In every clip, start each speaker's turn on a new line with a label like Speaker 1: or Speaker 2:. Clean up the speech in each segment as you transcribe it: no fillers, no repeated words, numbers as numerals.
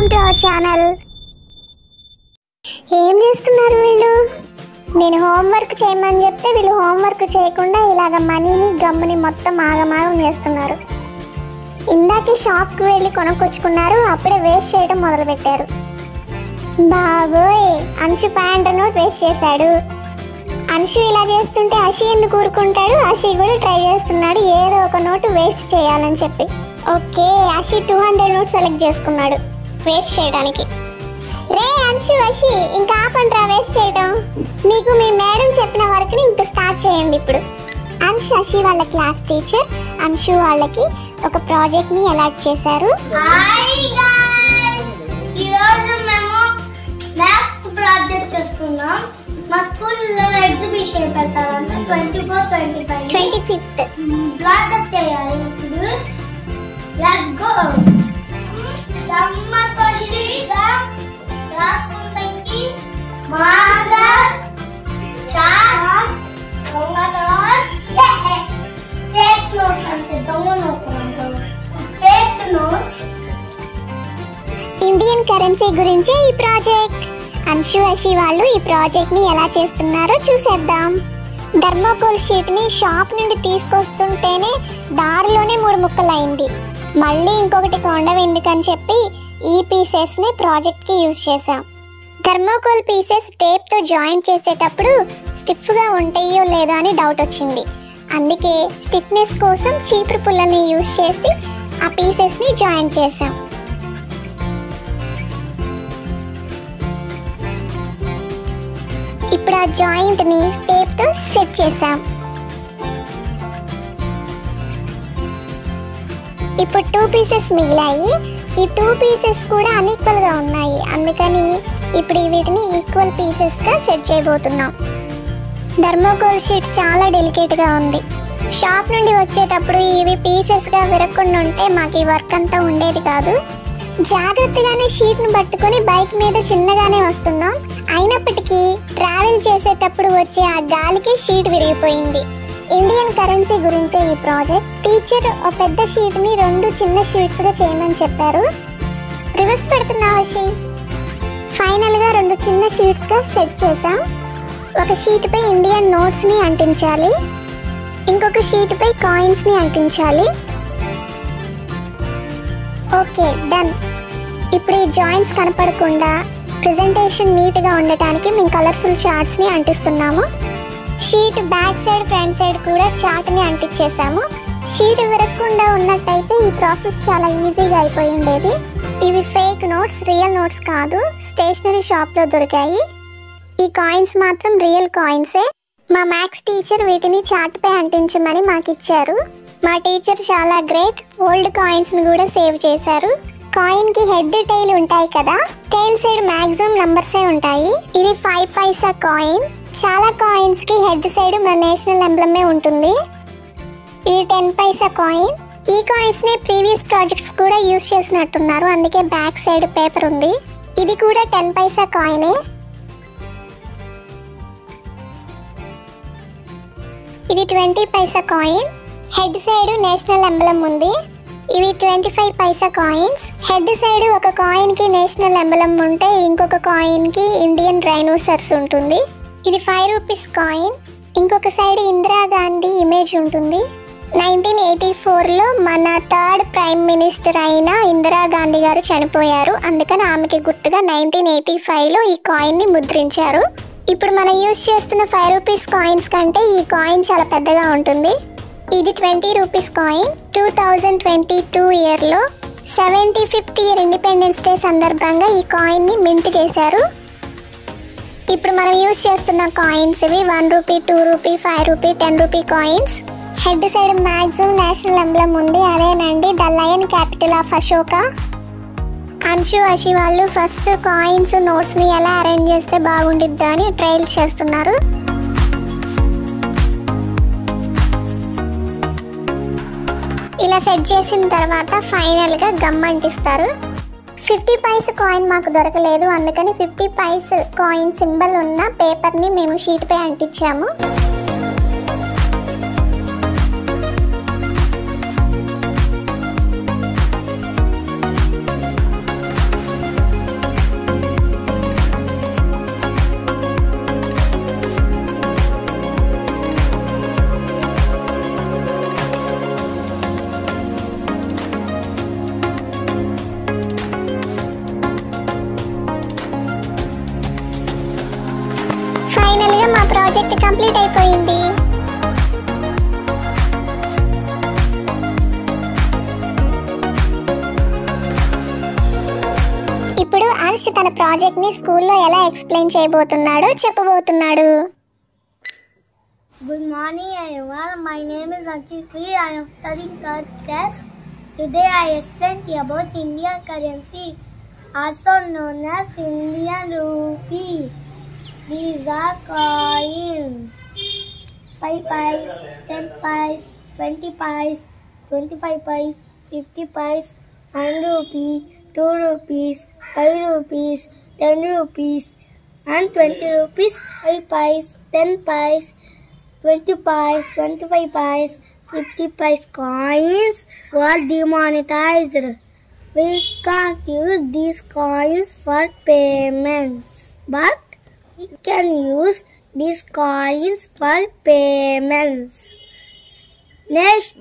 Speaker 1: Welcome to our channel. ఏం చేస్తున్నారు వీళ్ళు? నేను హోంవర్క్ చేయమని చెప్తే వీళ్ళు హోంవర్క్ చేయకుండా ఇలాగ మనీని గమ్ముని మొత్తం ఆగమాగం చేస్తున్నారు. ఇందాకే షాప్కి వెళ్ళి కొనుక్కొచ్చుకున్నారు, అప్పుడే వేస్ట్ చేయడం మొదలుపెట్టారు. బాబోయ్, అంశు 500 నోట్ వేస్ట్ చేశాడు. అంశు ఇలా చేస్తుంటే అషి ఎందుకు ఊరుకుంటాడు? అషి కూడా ట్రై చేస్తున్నాడు ఏదో ఒక నోటు వేస్ట్ చేయాలని చెప్పి. ఓకే, అషి 200 నోట్ సెలెక్ట్ చేసుకున్నాడు వేస్ట్ చేయడానికి. రే అంశు, అషి ఇంకా ఆపండిరా వేస్ట్ చేయడం. మీకు మీ మేడం చెప్పిన వర్క్ని ఇంకా స్టార్ట్ చేయండి ఇప్పుడు. అంశు అషి వాళ్ళ క్లాస్ టీచర్ అంశు వాళ్ళకి ఒక ప్రాజెక్ట్ని అలాట్ చేశారు.
Speaker 2: ఈరోజు మేము మ్యాథ్స్ ప్రాజెక్ట్ చేస్తున్నాం. మా స్కూల్లో ఎగ్జిబిషన్ పెట్టాలంటే
Speaker 1: 25th
Speaker 2: ప్రాజెక్ట్ చేయాలి. ఇప్పుడు లెట్స్ గో. సమ్మకొషిగా రాకుంటకి మార్కర్ చార్ట్ దొంగదోర్ టేక్ నోట్ అంటే టేక్ నోట్.
Speaker 1: ఇండియన్ కరెన్సీ గురించి ఈ ప్రాజెక్ట్. అంశు అషి వాళ్ళు ఈ ప్రాజెక్ట్ని ఎలా చేస్తున్నారో చూసేద్దాం. థర్మోకోల్ షీట్ని షాప్ నుండి తీసుకొస్తుంటేనే దారిలోనే 3 ముక్కలైంది. మళ్ళీ ఇంకొకటి కొండం ఎందుకని చెప్పి ఈ పీసెస్ని ప్రాజెక్ట్కి యూజ్ చేసాం. థర్మోకోల్ పీసెస్ టేప్తో జాయిన్ చేసేటప్పుడు స్టిఫ్గా ఉంటాయో లేదో అని డౌట్ వచ్చింది. అందుకే స్టిఫ్నెస్ కోసం చీపురు పుల్లని యూజ్ చేసి ఆ పీసెస్ని జాయిన్ చేసాం. ఇప్పుడు ఆ జాయింట్ని టేప్తో సెట్ చేసాం. ఇప్పుడు 2 పీసెస్ మిగిలాయి. ఈ 2 పీసెస్ కూడా అన్ఈక్వల్గా ఉన్నాయి, అందుకని ఇప్పుడు వీటిని ఈక్వల్ పీసెస్గా సెట్ చేయబోతున్నాం. థర్మోకోల్ షీట్ చాలా డెలికేట్గా ఉంది. షాప్ నుండి వచ్చేటప్పుడు ఇవి పీసెస్గా విరగకుండా ఉంటే మాకు ఈ వర్క్ అంతా ఉండేది కాదు. జాగ్రత్తగానే షీట్ను పట్టుకొని బైక్ మీద చిన్నగానే వస్తున్నాం. అయినప్పటికీ ట్రావెల్ చేసేటప్పుడు వచ్చే ఆ గాలికి షీట్ విరిగిపోయింది. ఇండియన్ కరెన్సీ గురించే ఈ ప్రాజెక్ట్. టీచర్ ఒక పెద్ద షీట్ని 2 చిన్న షీట్స్గా చేయమని చెప్పారు. రివర్స్ పెడుతున్నావు షీ. ఫైనల్గా 2 చిన్న షీట్స్గా సెట్ చేసాం. ఒక షీట్పై ఇండియన్ నోట్స్ని అంటించాలి, ఇంకొక షీట్పై కాయిన్స్ని అంటించాలి. Okay, done. ఇప్పుడు ఈ జాయింట్స్ కనపడకుండా ప్రెజెంటేషన్ నీట్గా ఉండటానికి మేము కలర్ఫుల్ చార్ట్స్ని అంటిస్తున్నాము. Sheet back side front side కూడా చార్ట్ని అంటించేసాము. షీట్ విరగకుండా ఉన్నట్టయితే ఈ ప్రాసెస్ చాలా ఈజీగా అయిపోయి ఉండేది. ఇవి ఫేక్ నోట్స్, రియల్ నోట్స్ కాదు, స్టేషనరీ షాప్లో దొరికాయి. ఈ కాయిన్స్ మాత్రం రియల్ కాయిన్సే. మా మ్యాథ్స్ టీచర్ వీటిని చార్ట్పై అంటించమని మాకు ఇచ్చారు. మా టీచర్ చాలా గ్రేట్, ఓల్డ్ కాయిన్స్ని కూడా సేవ్ చేశారు. కాయిన్కి హెడ్ టైల్ ఉంటాయి కదా, టైల్ సైడ్ మ్యాక్సిమం నంబర్సే ఉంటాయి. ఇది 5 పైసా కాయిన్. చాలా కాయిన్స్కి హెడ్ సైడ్ మన నేషనల్ ఎంబ్లమే ఉంటుంది. ఇది 10 పైసా కాయిన్. ఈ కాయిన్స్ని ప్రీవియస్ ప్రాజెక్ట్స్ కూడా యూజ్ చేసినట్టున్నారు, అందుకే బ్యాక్ సైడ్ పేపర్ ఉంది. ఇది కూడా 10 పైసా కాయినే. ఇది 20 paisa coin. Head side national emblem ఉంది. ఇవి 25 పైసా కాయిన్స్. హెడ్ సైడ్ ఒక కాయిన్కి నేషనల్ ఎంబ్లం ఉంటే ఇంకొక కాయిన్కి ఇండియన్ రైనోసర్స్ ఉంటుంది. ఇది 5 రూపీస్ కాయిన్. ఇంకొక సైడ్ ఇందిరాగాంధీ ఇమేజ్ ఉంటుంది. 1984లో మన 3rd ప్రైమ్ మినిస్టర్ అయిన ఇందిరాగాంధీ గారు చనిపోయారు, అందుకని ఆమెకి గుర్తుగా 1985లో ఈ కాయిన్ని ముద్రించారు. ఇప్పుడు మనం యూజ్ చేస్తున్న 5 రూపీస్ కాయిన్స్ కంటే ఈ కాయిన్ చాలా పెద్దగా ఉంటుంది. ఇది 20 రూపీస్ కాయిన్. 2022 ఇయర్లో 75th ఇయర్ ఇండిపెండెన్స్ డే సందర్భంగా ఈ కాయిన్ని మింట్ చేశారు. ఇప్పుడు మనం యూజ్ చేస్తున్న కాయిన్స్ ఇవి 1 rupee, 2 rupee, 5 rupee, 10 rupee coins. Head side maximum national emblem ఉంది, అదేనండి the lion capital of Ashoka. అంశు అషి వాళ్ళు ఫస్ట్ కాయిన్స్ నోట్స్ని ఎలా అరేంజ్ చేస్తే బాగుండిద్దా అని ట్రయల్ చేస్తున్నారు. ఇలా సెట్ చేసిన తర్వాత ఫైనల్గా గమ్ అంటిస్తారు. 50 పైసా కాయిన్ మాకు దొరకలేదు, అందుకని 50 పైసా కాయిన్ సింబల్ ఉన్న పేపర్ని మేము షీట్పై అంటించాము. కంప్లీట్ అయిపోయింది. ఇప్పుడు అంశ్ తన ప్రాజెక్ట్ ని స్కూల్లో ఎలా explain చేయబోతున్నాడో చెప్పబోతున్నాడు.
Speaker 2: Good morning everyone. My name is Ankit. I am studying third class. Today I explain about Indian currency, also known as Indian rupee. These are coins. 5 paise, 10 paise, 20 paise, 25 paise, 50 paise, 1 rupee, 2 rupees, 5 rupees, 10 rupees, and 20 rupees, 5 paise, 10 paise, 20 paise, 25 paise, 50 paise coins were demonetized. We can't use these coins for payments, but we can use these coins for payments. Next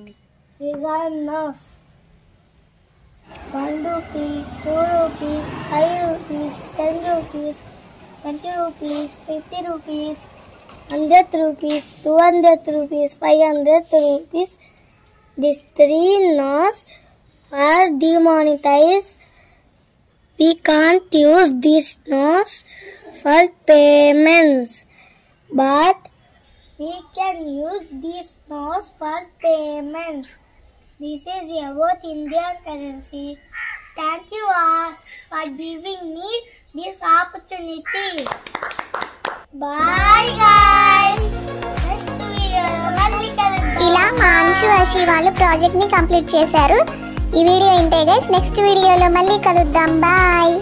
Speaker 2: is our notes. 1 rupee, 2 rupees, 5 rupees, 10 rupees, 20 rupees, 50 rupees, 100 rupees, 200 rupees, 500 rupees. These 3 notes are demonetized. We can't use these notes for payments, but we can use these notes for payments. This is about Indian currency. Thank you all for giving me this opportunity. Bye guys. Next video మళ్ళీ కలుద్దాం.
Speaker 1: ఇలా మా అంశు అషి వాళ్ళు project ని complete చేశారు. ఈ video ఇంతే గైస్. నెక్స్ట్ వీడియోలో మళ్ళీ కలుద్దాం. బాయ్.